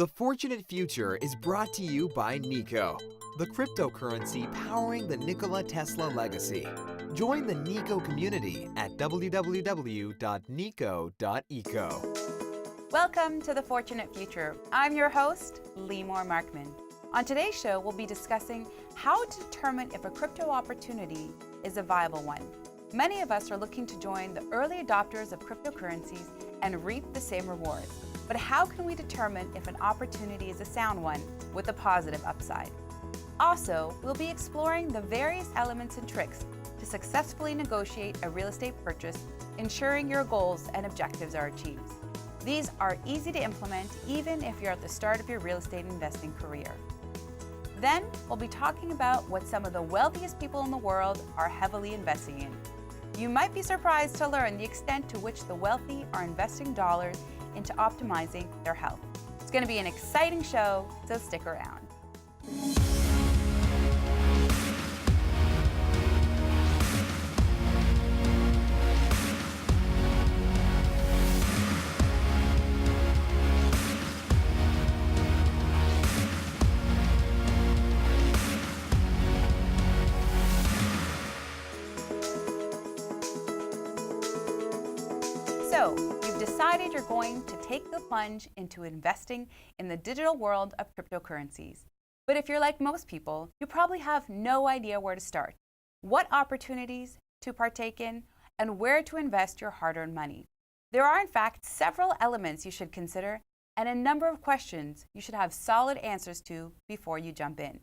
The Fortunate Future is brought to you by Nico, the cryptocurrency powering the Nikola Tesla legacy. Join the Nico community at www.nico.eco. Welcome to The Fortunate Future. I'm your host, Lemore Markman. On today's show, we'll be discussing how to determine if a crypto opportunity is a viable one. Many of us are looking to join the early adopters of cryptocurrencies and reap the same rewards. But how can we determine if an opportunity is a sound one with a positive upside? Also, we'll be exploring the various elements and tricks to successfully negotiate a real estate purchase, ensuring your goals and objectives are achieved. These are easy to implement even if you're at the start of your real estate investing career. Then, we'll be talking about what some of the wealthiest people in the world are heavily investing in. You might be surprised to learn the extent to which the wealthy are investing dollars into optimizing their health. It's going to be an exciting show, so stick around. So, you've decided you're going to take the plunge into investing in the digital world of cryptocurrencies. But if you're like most people, you probably have no idea where to start, what opportunities to partake in, and where to invest your hard-earned money. There are, in fact, several elements you should consider and a number of questions you should have solid answers to before you jump in.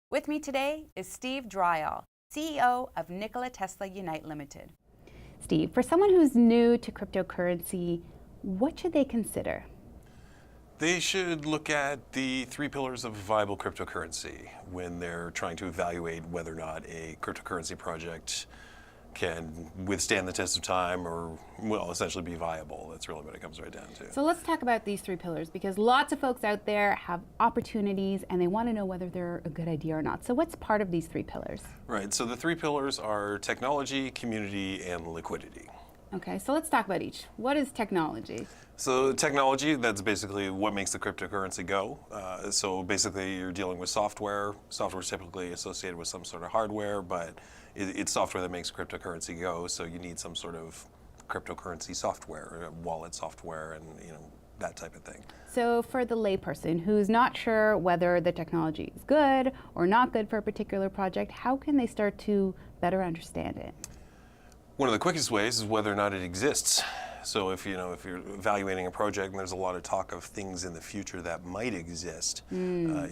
With me today is Steve Dryall, CEO of Nikola Tesla Unite Limited. Steve, for someone who's new to cryptocurrency, what should they consider? They should look at the three pillars of a viable cryptocurrency when they're trying to evaluate whether or not a cryptocurrency project can withstand the test of time or, well, essentially be viable. That's really what it comes right down to. So let's talk about these three pillars, because lots of folks out there have opportunities and they want to know whether they're a good idea or not. So what's part of these three pillars? Right, so the three pillars are technology, community, and liquidity. Okay, so let's talk about each. What is technology? So technology, that's basically what makes the cryptocurrency go. So basically you're dealing with software. Software is typically associated with some sort of hardware, but it's software that makes cryptocurrency go, so you need some sort of cryptocurrency software, wallet software, and that type of thing. So for the layperson who's not sure whether the technology is good or not good for a particular project, how can they start to better understand it? One of the quickest ways is whether or not it exists. So if you're evaluating a project and there's a lot of talk of things in the future that might exist, then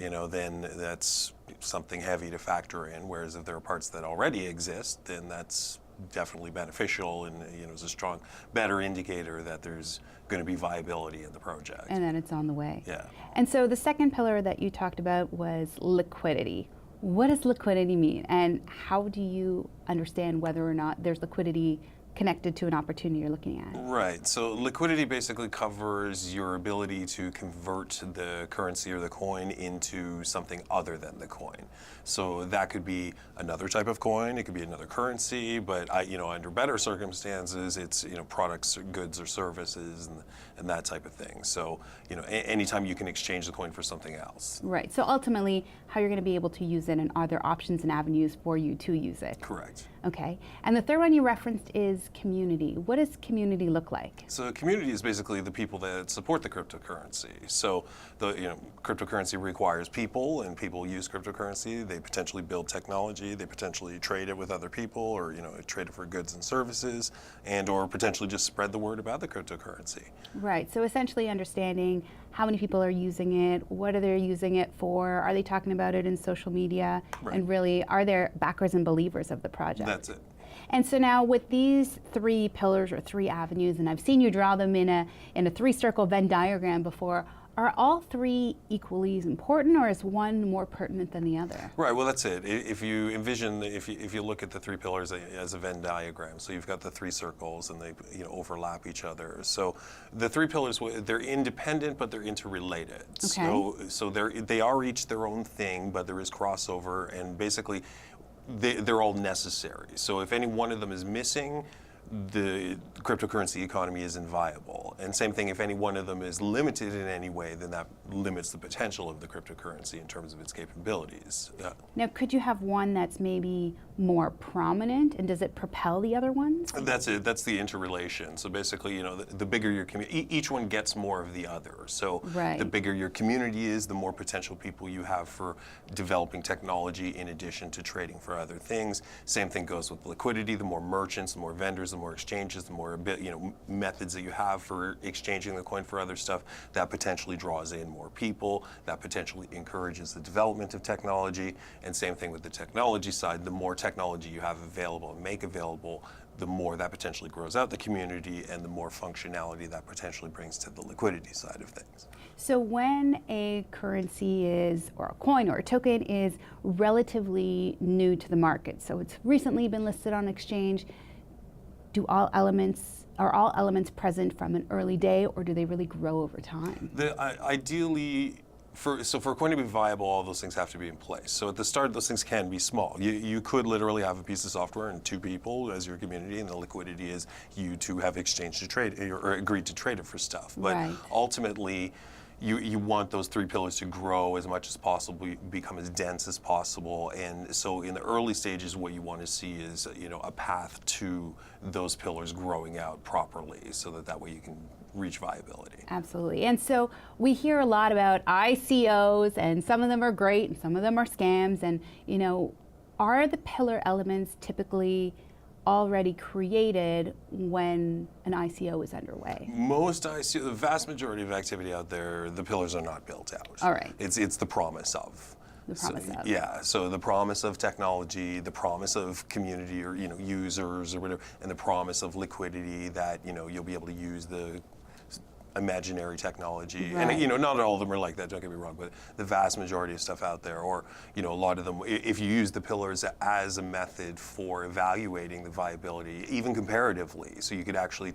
that's something heavy to factor in. Whereas if there are parts that already exist, then that's definitely beneficial and is a strong, better indicator that there's going to be viability in the project. And then it's on the way. Yeah. And so the second pillar that you talked about was liquidity. What does liquidity mean, and how do you understand whether or not there's liquidity connected to an opportunity you're looking at? Right, so liquidity basically covers your ability to convert the currency or the coin into something other than the coin. So that could be another type of coin, it could be another currency, but under better circumstances, it's products, or goods, or services, and that type of thing. So anytime you can exchange the coin for something else. Right, so ultimately, how you're going to be able to use it, and are there options and avenues for you to use it? Correct. Okay, and the third one you referenced is community. What does community look like? So community is basically the people that support the cryptocurrency. So the cryptocurrency requires people, and people use cryptocurrency. They potentially build technology. They potentially trade it with other people, or trade it for goods and services, or potentially just spread the word about the cryptocurrency. Right. So essentially understanding how many people are using it, what are they using it for, are they talking about it in social media, Right. and really are there backers and believers of the project? That's it. And so now with these three pillars or three avenues, and I've seen you draw them in a three-circle Venn diagram before, are all three equally as important, or is one more pertinent than the other? Right, well that's it. If you envision, if you look at the three pillars as a Venn diagram, so you've got the three circles and they overlap each other. So the three pillars, they're independent but they're interrelated. Okay. So they are each their own thing, but there is crossover, and basically they're all necessary. So if any one of them is missing, the cryptocurrency economy isn't viable. And same thing, if any one of them is limited in any way, then that limits the potential of the cryptocurrency in terms of its capabilities. Now, could you have one that's maybe more prominent, and does it propel the other ones? That's it. That's the interrelation. So basically, you know, the bigger your community, each one gets more of the other. So Right. the bigger your community is, the more potential people you have for developing technology in addition to trading for other things. Same thing goes with liquidity. The more merchants, the more vendors, the more exchanges, the more methods that you have for exchanging the coin for other stuff, that potentially draws in more people. That potentially encourages the development of technology. And same thing with the technology side. The more technology you have available and make available, the more that potentially grows out the community and the more functionality that potentially brings to the liquidity side of things. So when a currency is, or a coin or a token is relatively new to the market, so it's recently been listed on exchange, are all elements present from an early day, or do they really grow over time? Ideally, for a coin to be viable, all those things have to be in place. So at the start, those things can be small. You could literally have a piece of software and 2 people as your community, and the liquidity is you two have exchanged to trade or agreed to trade it for stuff. But Right. ultimately, you want those 3 pillars to grow as much as possible, become as dense as possible. And so in the early stages, what you want to see is, you know, a path to those pillars growing out properly so that way you can reach viability. Absolutely. And so we hear a lot about ICOs, and some of them are great and some of them are scams. And, you know, are the pillar elements typically already created when an ICO is underway? Most ICO, the vast majority of activity out there, the pillars are not built out. All right. It's the promise of. The promise of. Yeah, so the promise of technology, the promise of community or, you know, users or whatever, and the promise of liquidity that, you know, you'll be able to use the imaginary technology. Right. And, you know, not all of them are like that, don't get me wrong, but the vast majority of stuff out there, or, you know, a lot of them, if you use the pillars as a method for evaluating the viability, even comparatively, so you could actually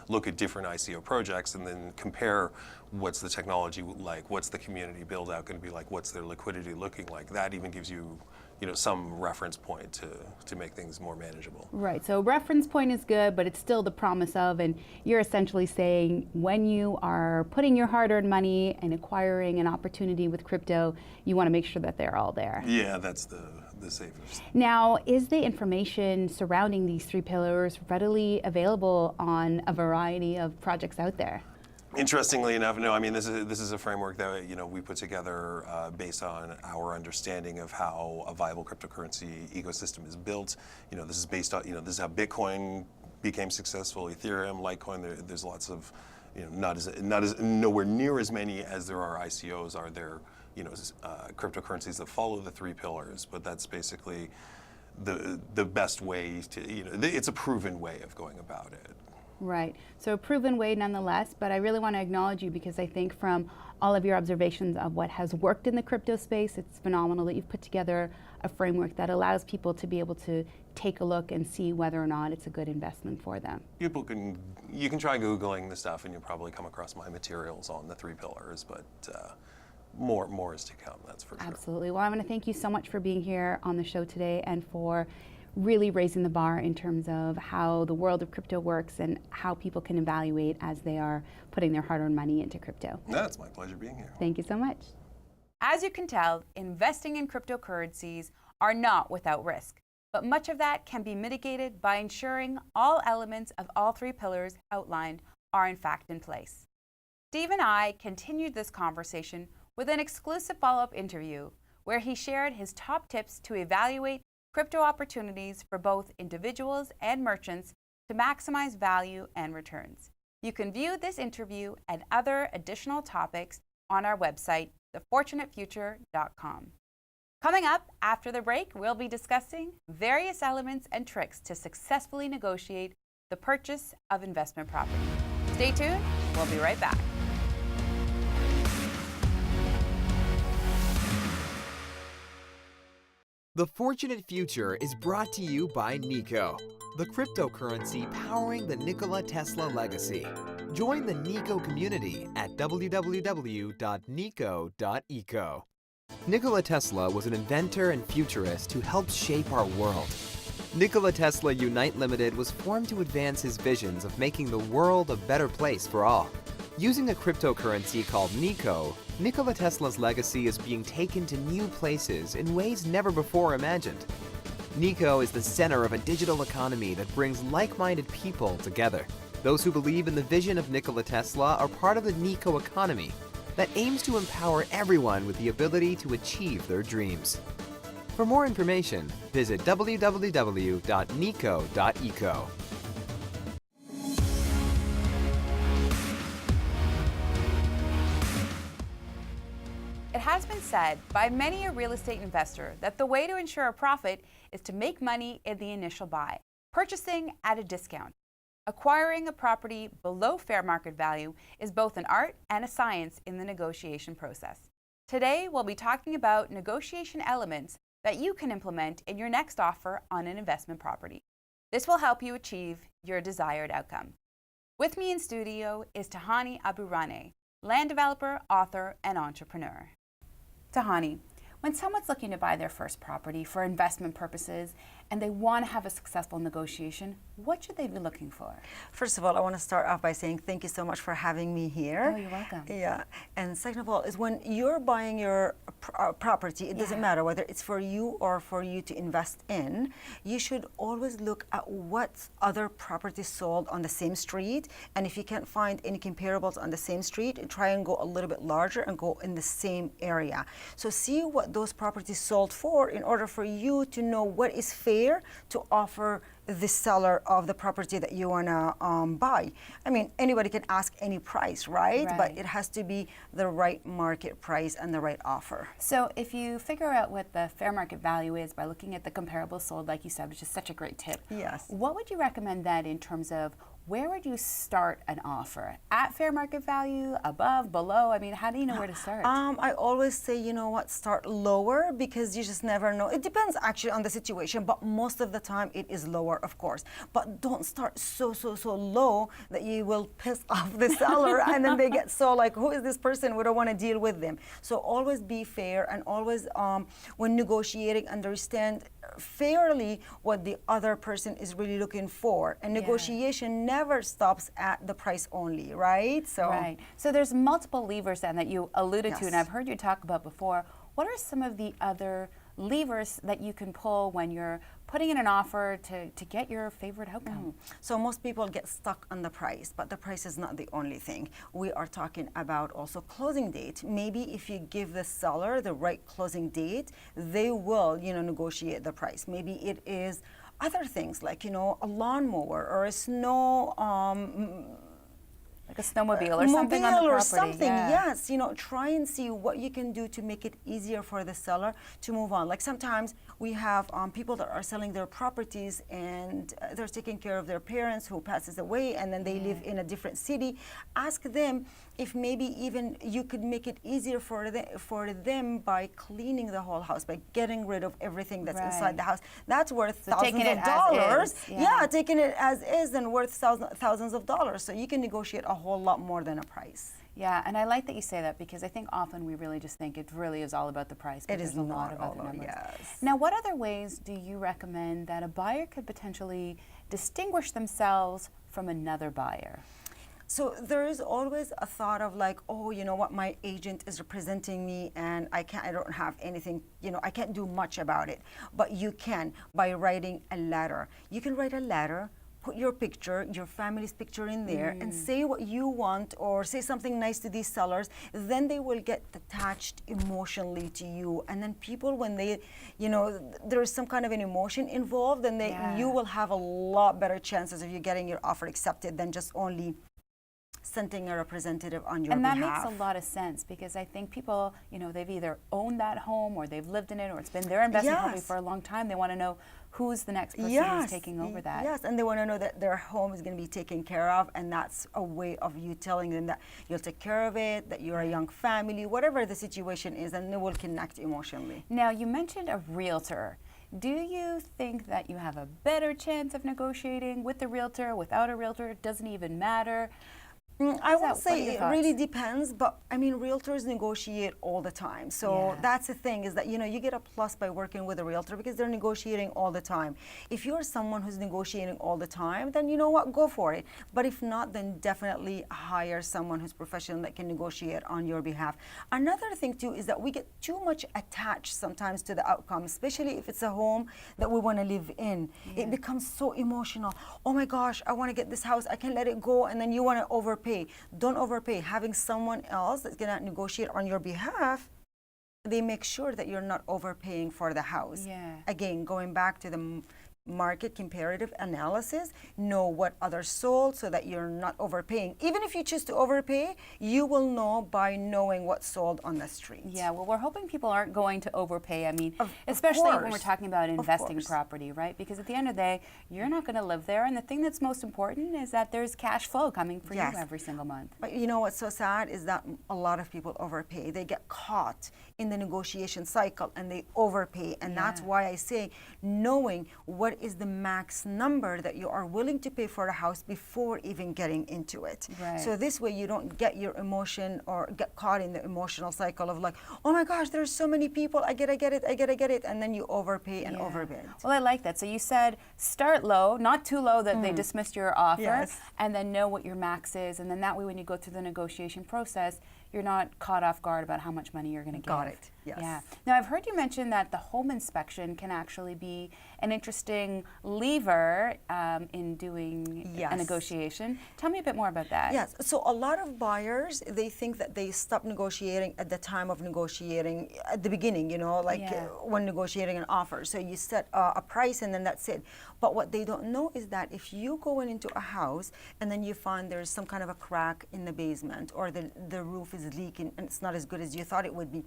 look at different ICO projects and then compare what's the technology like, what's the community build out going to be like, what's their liquidity looking like. That even gives you, you know, some reference point to make things more manageable. Right, so reference point is good, but it's still the promise of, and you're essentially saying when you are putting your hard-earned money and acquiring an opportunity with crypto, you want to make sure that they're all there. Yeah, that's the safest. Now, is the information surrounding these 3 pillars readily available on a variety of projects out there? Interestingly enough, no. I mean, this is a framework that, you know, we put together based on our understanding of how a viable cryptocurrency ecosystem is built. You know, this is based on, you know, this is how Bitcoin became successful, Ethereum, Litecoin. There's lots of, you know, nowhere near as many as there are ICOs are there, you know, cryptocurrencies that follow the 3 pillars. But that's basically the best way to, you know, it's a proven way of going about it. Right, so a proven way nonetheless, but I really want to acknowledge you because I think from all of your observations of what has worked in the crypto space, it's phenomenal that you've put together a framework that allows people to be able to take a look and see whether or not it's a good investment for them. You can try Googling the stuff and you'll probably come across my materials on the 3 pillars, but more is to come, that's for sure. Absolutely, well I want to thank you so much for being here on the show today and for really raising the bar in terms of how the world of crypto works and how people can evaluate as they are putting their hard-earned money into crypto. That's my pleasure being here. Thank you so much. As you can tell, investing in cryptocurrencies are not without risk, but much of that can be mitigated by ensuring all elements of all 3 pillars outlined are in fact in place. Steve and I continued this conversation with an exclusive follow-up interview where he shared his top tips to evaluate crypto opportunities for both individuals and merchants to maximize value and returns. You can view this interview and other additional topics on our website, thefortunatefuture.com. Coming up after the break, we'll be discussing various elements and tricks to successfully negotiate the purchase of investment property. Stay tuned, we'll be right back. The Fortunate Future is brought to you by Nico, the cryptocurrency powering the Nikola Tesla legacy. Join the Nico community at www.nico.eco. Nikola Tesla was an inventor and futurist who helped shape our world. Nikola Tesla Unite Limited was formed to advance his visions of making the world a better place for all. Using a cryptocurrency called NICO, Nikola Tesla's legacy is being taken to new places in ways never before imagined. NICO is the center of a digital economy that brings like-minded people together. Those who believe in the vision of Nikola Tesla are part of the NICO economy that aims to empower everyone with the ability to achieve their dreams. For more information, visit www.nico.eco. It has been said by many a real estate investor that the way to ensure a profit is to make money in the initial buy, purchasing at a discount. Acquiring a property below fair market value is both an art and a science in the negotiation process. Today, we'll be talking about negotiation elements that you can implement in your next offer on an investment property. This will help you achieve your desired outcome. With me in studio is Tahani Aburane, land developer, author, and entrepreneur. Tahani, when someone's looking to buy their first property for investment purposes and they want to have a successful negotiation, what should they be looking for? First of all, I want to start off by saying thank you so much for having me here. Oh, you're welcome. Yeah, and second of all, is when you're buying your property, it doesn't matter whether it's for you or for you to invest in, you should always look at what other properties sold on the same street, and if you can't find any comparables on the same street, try and go a little bit larger and go in the same area. So see what those properties sold for in order for you to know what is fair to offer the seller of the property that you want to buy. I mean, anybody can ask any price, right? But it has to be the right market price and the right offer. So if you figure out what the fair market value is by looking at the comparables sold, like you said, which is such a great tip, yes, what would you recommend then in terms of where would you start an offer? At fair market value, above, below? I mean, how do you know where to start? I always say, you know what, start lower, because you just never know. It depends actually on the situation, but most of the time it is lower, of course. But don't start so low that you will piss off the seller and then they get so like, who is this person? We don't want to deal with them. So always be fair, and always when negotiating, understand fairly what the other person is really looking for. And negotiation never stops at the price only, right? So So there's multiple levers then that you alluded to, and Yes. I've heard you talk about before. What are some of the other levers that you can pull when you're putting in an offer to get your favorite outcome? So most people get stuck on the price, but the price is not the only thing. We are talking about also closing date. Maybe if you give the seller the right closing date, they will, negotiate the price. Maybe it is other things like, a lawnmower or a snow Like a snowmobile or something on the property. Or something, yes. Try and see what you can do to make it easier for the seller to move on. Like sometimes we have people that are selling their properties and they're taking care of their parents who passes away, and then they live in a different city. Ask them if maybe even you could make it easier for them by cleaning the whole house, by getting rid of everything that's inside the house. That's worth thousands of dollars. Taking it as is and worth thousands of dollars. So you can negotiate a whole lot more than a price. Yeah, and I like that you say that, because I think often we really just think it really is all about the price. But It is there's a lot not of all other about, numbers. yes. Now, what other ways do you recommend that a buyer could potentially distinguish themselves from another buyer? So there is always a thought of like, oh, you know what, my agent is representing me and I don't have anything, I can't do much about it. But you can by writing a letter. You can write a letter, put your picture, your family's picture in there, and say what you want or say something nice to these sellers. Then they will get attached emotionally to you. And then people, when they, there's some kind of an emotion involved, then you will have a lot better chances of you getting your offer accepted than just only sending a representative on your behalf. And that makes a lot of sense, because I think people, they've either owned that home or they've lived in it or it's been their investment property for a long time. They want to know who's the next person who's taking over that. Yes, and they want to know that their home is going to be taken care of, and that's a way of you telling them that you'll take care of it, that you're a young family, whatever the situation is, and they will connect emotionally. Now, you mentioned a realtor. Do you think that you have a better chance of negotiating with the realtor, without a realtor? It doesn't even matter? I would What are say your it really thoughts? depends, but I mean, realtors negotiate all the time. So Yeah. that's the thing is that, you get a plus by working with a realtor because they're negotiating all the time. If you're someone who's negotiating all the time, then you know what, go for it. But if not, then definitely hire someone who's professional that can negotiate on your behalf. Another thing too is that we get too much attached sometimes to the outcome, especially if it's a home that we want to live in. It becomes so emotional. Oh my gosh, I want to get this house, I can't let it go, and then you want to overpay. Don't overpay. Having someone else that's going to negotiate on your behalf, they make sure that you're not overpaying for the house. Yeah. Again, going back to the market comparative analysis, know what others sold so that you're not overpaying. Even if you choose to overpay, you will know by knowing what's sold on the street. Yeah, well, we're hoping people aren't going to overpay. I mean, Of especially when we're course. talking about investing course. property, right? Because at the end of the day, you're not going to live there. And the thing that's most important is that there's cash flow coming for Yes. you every single month. But you know what's so sad is that a lot of people overpay. They get caught in the negotiation cycle and they overpay. And that's Yeah. why I say knowing what is the max number that you are willing to pay for a house before even getting into it. Right. So this way you don't get your emotion or get caught in the emotional cycle of like, oh my gosh, there's so many people, I gotta get it, and then you overpay and Yeah. overbid. Well, I like that. So you said start low, not too low that they dismissed your offer, Yes. and then know what your max is. And then that way when you go through the negotiation process, you're not caught off guard about how much money you're going to give. Got it, yes. Yeah. Now, I've heard you mention that the home inspection can actually be an interesting lever in doing a Yes. negotiation. Tell me a bit more about that. Yes, so a lot of buyers, they think that they stop negotiating at the time of negotiating, at the beginning, like Yeah. when negotiating an offer. So you set a price and then that's it. But what they don't know is that if you go into a house and then you find there's some kind of a crack in the basement or the roof is leaking and it's not as good as you thought it would be,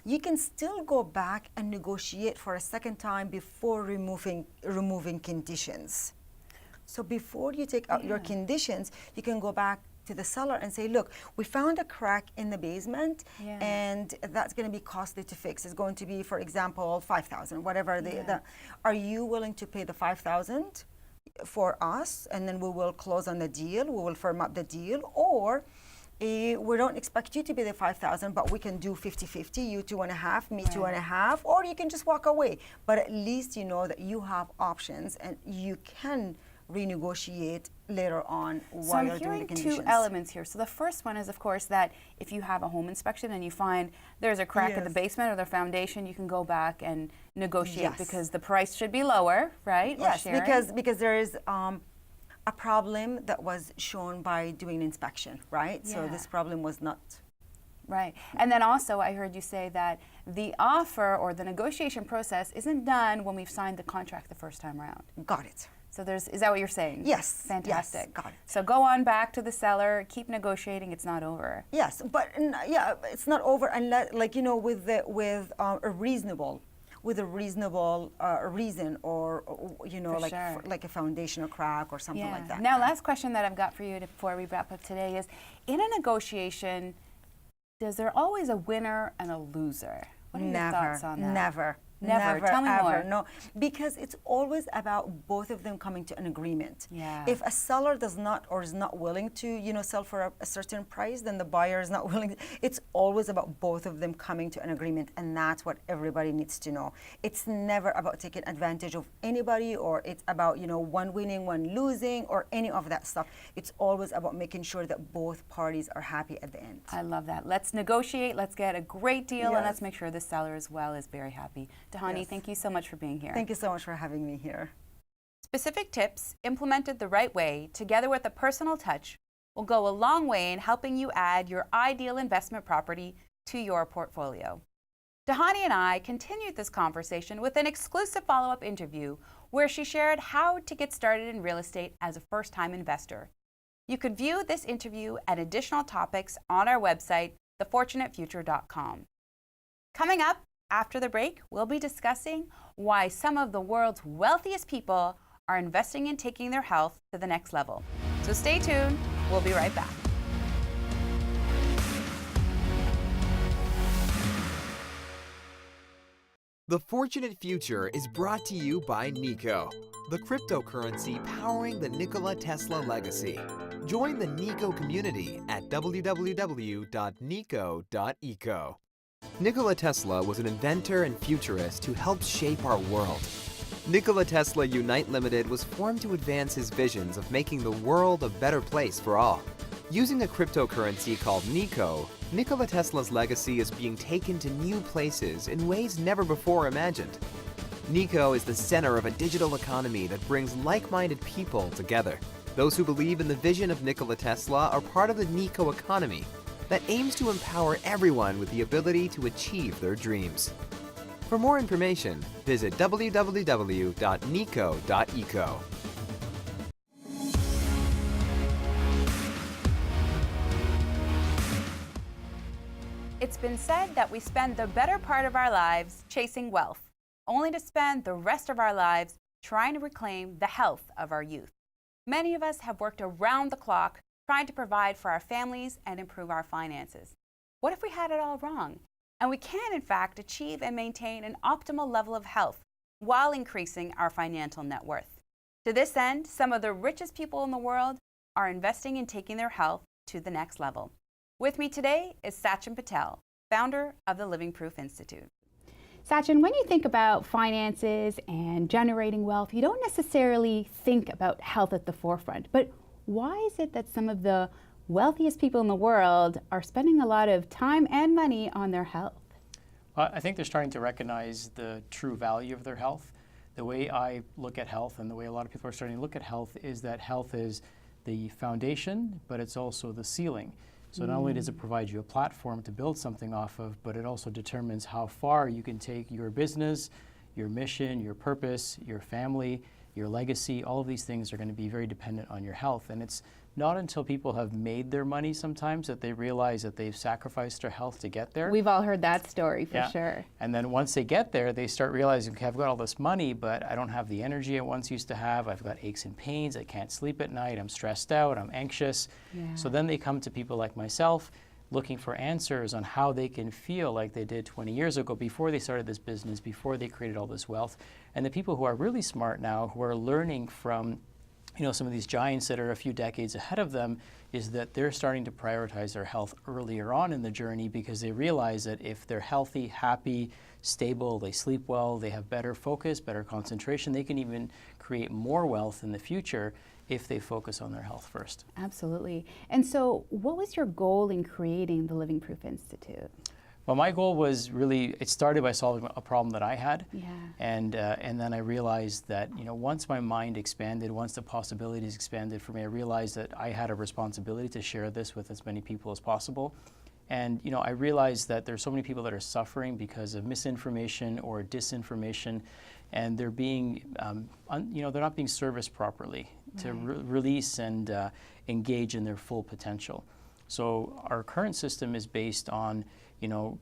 you can still go back and negotiate for a second time before removing conditions. So before you take out your conditions, you can go back to the seller and say, look, we found a crack in the basement Yeah. and that's going to be costly to fix. It's going to be, for example, $5,000, whatever. Are you willing to pay the $5,000 for us and then we will close on the deal, we will firm up the deal, or we don't expect you to be the $5,000, but we can do 50-50, you 2.5, me 2.5, or you can just walk away. But at least you know that you have options and you can renegotiate later on So while I'm you're doing the hearing conditions. two elements here. So the first one is, of course, that if you have a home inspection and you find there's a crack in the Yes. basement or the foundation, you can go back and negotiate Yes. because the price should be lower, right? Or Yes, sharing. because there is a problem that was shown by doing an inspection, right? So Yeah. this problem was not. Right. And then also I heard you say that the offer or the negotiation process isn't done when we've signed the contract the first time around. Got it. So is that what you're saying? Yes, Fantastic. yes, got it. So go on back to the seller, keep negotiating, it's not over. Yes, but it's not over unless, with a reasonable reason, or For sure. like a foundation or crack or something like that. Now, last question that I've got for you before we wrap up today is, in a negotiation, is there always a winner and a loser? What are your thoughts on that? Never. Never. Tell me ever. more. No, because it's always about both of them coming to an agreement. Yeah. If a seller does not or is not willing to, sell for a certain price, then the buyer is not willing. It's always about both of them coming to an agreement, and that's what everybody needs to know. It's never about taking advantage of anybody, or it's about, one winning, one losing, or any of that stuff. It's always about making sure that both parties are happy at the end. I love that. Let's negotiate, let's get a great deal, and Yes. let's make sure the seller as well is very happy. Tahani, Yes. thank you so much for being here. Thank you so much for having me here. Specific tips implemented the right way, together with a personal touch, will go a long way in helping you add your ideal investment property to your portfolio. Tahani and I continued this conversation with an exclusive follow-up interview where she shared how to get started in real estate as a first-time investor. You could view this interview and additional topics on our website, thefortunatefuture.com. Coming up after the break, we'll be discussing why some of the world's wealthiest people are investing in taking their health to the next level. So stay tuned. We'll be right back. The Fortunate Future is brought to you by Nico, the cryptocurrency powering the Nikola Tesla legacy. Join the Nico community at www.nico.eco. Nikola Tesla was an inventor and futurist who helped shape our world. Nikola Tesla Unite Limited was formed to advance his visions of making the world a better place for all. Using a cryptocurrency called Nico, Nikola Tesla's legacy is being taken to new places in ways never before imagined. Nico is the center of a digital economy that brings like-minded people together. Those who believe in the vision of Nikola Tesla are part of the Nico economy that aims to empower everyone with the ability to achieve their dreams. For more information, visit www.nico.eco. It's been said that we spend the better part of our lives chasing wealth, only to spend the rest of our lives trying to reclaim the health of our youth. Many of us have worked around the clock trying to provide for our families and improve our finances. What if we had it all wrong? And we can, in fact, achieve and maintain an optimal level of health while increasing our financial net worth. To this end, some of the richest people in the world are investing in taking their health to the next level. With me today is Sachin Patel, founder of the Living Proof Institute. Sachin, when you think about finances and generating wealth, you don't necessarily think about health at the forefront. But why is it that some of the wealthiest people in the world are spending a lot of time and money on their health? Well, I think they're starting to recognize the true value of their health. The way I look at health and the way a lot of people are starting to look at health is that health is the foundation, but it's also the ceiling. So not only does it provide you a platform to build something off of, but it also determines how far you can take your business, your mission, your purpose, your family, your legacy. All of these things are going to be very dependent on your health. And it's not until people have made their money sometimes that they realize that they've sacrificed their health to get there. We've all heard that story for sure. And then once they get there, they start realizing, okay, I've got all this money, but I don't have the energy I once used to have. I've got aches and pains. I can't sleep at night. I'm stressed out. I'm anxious. So then they come to people like myself looking for answers on how they can feel like they did 20 years ago before they started this business, before they created all this wealth. And the people who are really smart now, who are learning from some of these giants that are a few decades ahead of them, is that they're starting to prioritize their health earlier on in the journey because they realize that if they're healthy, happy, stable, they sleep well, they have better focus, better concentration, they can even create more wealth in the future if they focus on their health first. Absolutely. And so what was your goal in creating the Living Proof Institute? Well, my goal was really, it started by solving a problem that I had. And then I realized that, once my mind expanded, once the possibilities expanded for me, I realized that I had a responsibility to share this with as many people as possible. And, I realized that there's so many people that are suffering because of misinformation or disinformation, and they're being, they're not being serviced properly to release and engage in their full potential. So our current system is based on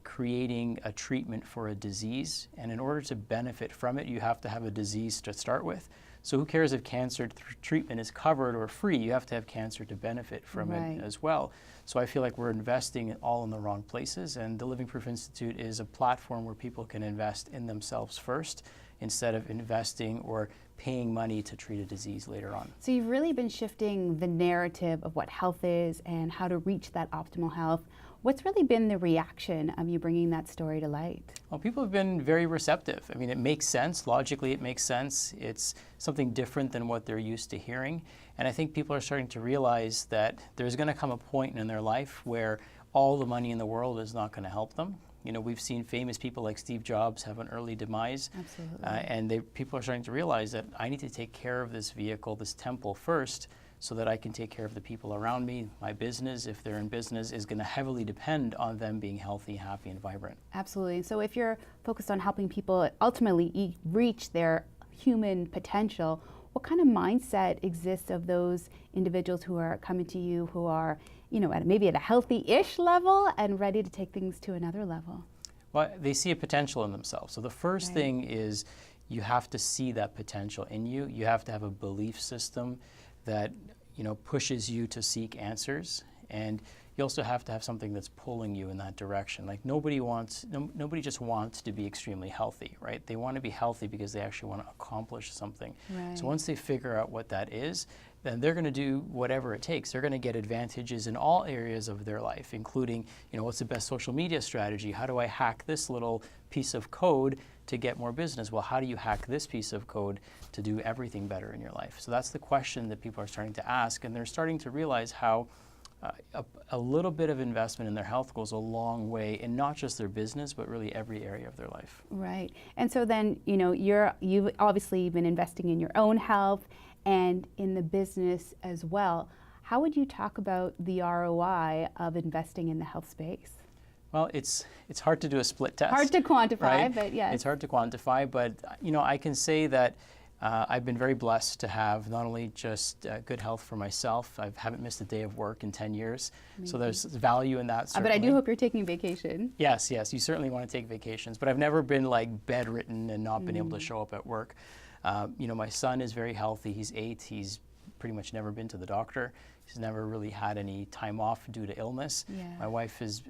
creating a treatment for a disease. And in order to benefit from it, you have to have a disease to start with. So who cares if cancer treatment is covered or free? You have to have cancer to benefit from it as well. So I feel like we're investing all in the wrong places. And the Living Proof Institute is a platform where people can invest in themselves first instead of investing or paying money to treat a disease later on. So you've really been shifting the narrative of what health is and how to reach that optimal health. What's really been the reaction of you bringing that story to light? Well, people have been very receptive. I mean, it makes sense. Logically, it makes sense. It's something different than what they're used to hearing. And I think people are starting to realize that there's going to come a point in their life where all the money in the world is not going to help them. We've seen famous people like Steve Jobs have an early demise. Absolutely. And people are starting to realize that I need to take care of this vehicle, this temple first, so that I can take care of the people around me. My business, if they're in business, is going to heavily depend on them being healthy, happy, and vibrant. Absolutely. So if you're focused on helping people ultimately reach their human potential, what kind of mindset exists of those individuals who are coming to you who are, maybe at a healthy-ish level and ready to take things to another level? Well, they see a potential in themselves. So the first thing is you have to see that potential in you. You have to have a belief system that pushes you to seek answers. And you also have to have something that's pulling you in that direction. Like nobody just wants to be extremely healthy, right? They want to be healthy because they actually want to accomplish something. Right. So once they figure out what that is, then they're going to do whatever it takes. They're going to get advantages in all areas of their life, including, what's the best social media strategy? How do I hack this little piece of code to get more business? Well, how do you hack this piece of code to do everything better in your life? So that's the question that people are starting to ask, and they're starting to realize how a little bit of investment in their health goes a long way in not just their business, but really every area of their life. Right. And so then, you've obviously been investing in your own health and in the business as well. How would you talk about the ROI of investing in the health space? Well, it's hard to do a split test. Hard to quantify, right? But yes. It's hard to quantify, but I can say that I've been very blessed to have not only just good health for myself. I haven't missed a day of work in 10 years, so there's value in that. Certainly. But I do hope you're taking vacation. Yes, you certainly want to take vacations, but I've never been like bedridden and not been able to show up at work. My son is very healthy. He's 8. He's pretty much never been to the doctor. He's never really had any time off due to illness. Yeah. My wife has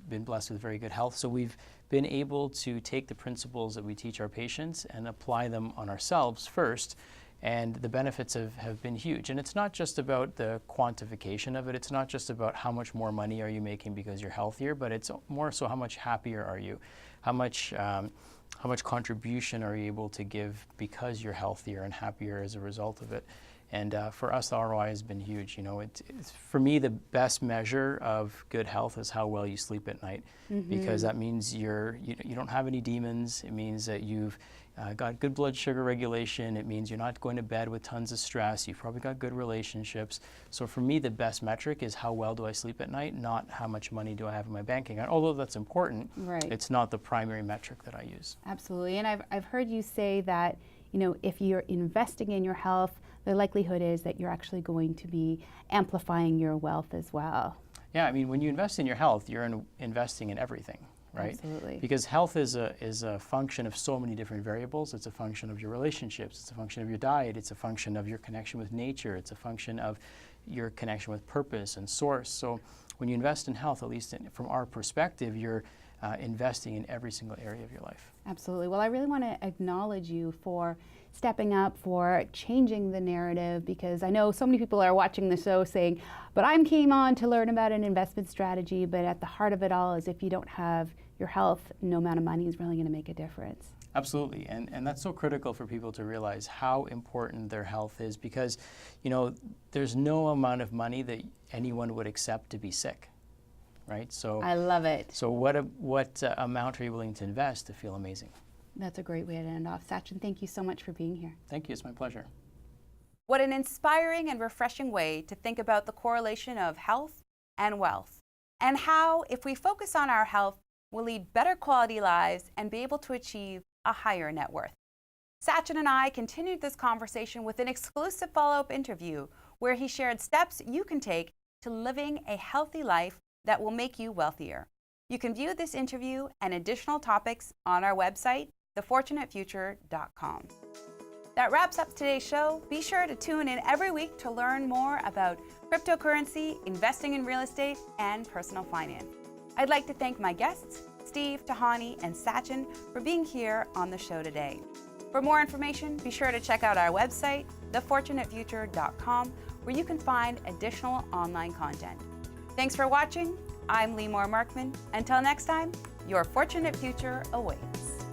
been blessed with very good health. So we've been able to take the principles that we teach our patients and apply them on ourselves first. And the benefits have been huge. And it's not just about the quantification of it. It's not just about how much more money are you making because you're healthier, but it's more so how much happier are you? How much contribution are you able to give because you're healthier and happier as a result of it? And for us, the ROI has been huge. It's for me, the best measure of good health is how well you sleep at night, because that means you don't have any demons. It means that you've got good blood sugar regulation. It means you're not going to bed with tons of stress. You've probably got good relationships. So for me, the best metric is how well do I sleep at night, not how much money do I have in my bank account. Although that's important, right. It's not the primary metric that I use. Absolutely. And I've heard you say that, if you're investing in your health, the likelihood is that you're actually going to be amplifying your wealth as well. Yeah, when you invest in your health, you're investing in everything, right? Absolutely. Because health is a function of so many different variables. It's a function of your relationships. It's a function of your diet. It's a function of your connection with nature. It's a function of your connection with purpose and source. So when you invest in health, at least from our perspective, you're investing in every single area of your life. Absolutely. Well, I really want to acknowledge you for stepping up, for changing the narrative, because I know so many people are watching the show saying, but I came on to learn about an investment strategy, but at the heart of it all is if you don't have your health, no amount of money is really going to make a difference. Absolutely, and that's so critical for people to realize how important their health is, because there's no amount of money that anyone would accept to be sick. Right? So I love it. So what amount are you willing to invest to feel amazing? That's a great way to end off. Sachin, thank you so much for being here. Thank you. It's my pleasure. What an inspiring and refreshing way to think about the correlation of health and wealth, and how, if we focus on our health, we'll lead better quality lives and be able to achieve a higher net worth. Sachin and I continued this conversation with an exclusive follow-up interview where he shared steps you can take to living a healthy life that will make you wealthier. You can view this interview and additional topics on our website, thefortunatefuture.com. That wraps up today's show. Be sure to tune in every week to learn more about cryptocurrency, investing in real estate, and personal finance. I'd like to thank my guests, Steve, Tahani, and Sachin, for being here on the show today. For more information, be sure to check out our website, thefortunatefuture.com, where you can find additional online content. Thanks for watching. I'm Limor Markman. Until next time, your fortunate future awaits.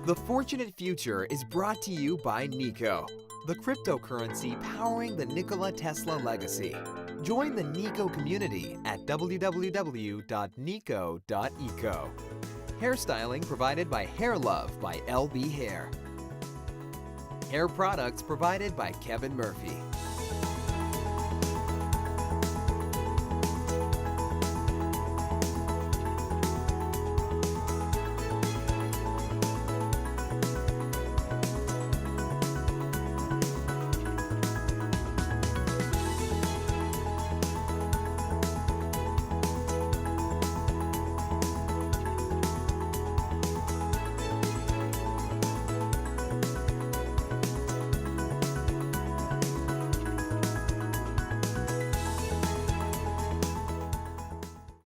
The Fortunate Future is brought to you by NICO, the cryptocurrency powering the Nikola Tesla legacy. Join the NICO community at www.nico.eco. Hairstyling provided by Hair Love by LB Hair. Hair products provided by Kevin Murphy.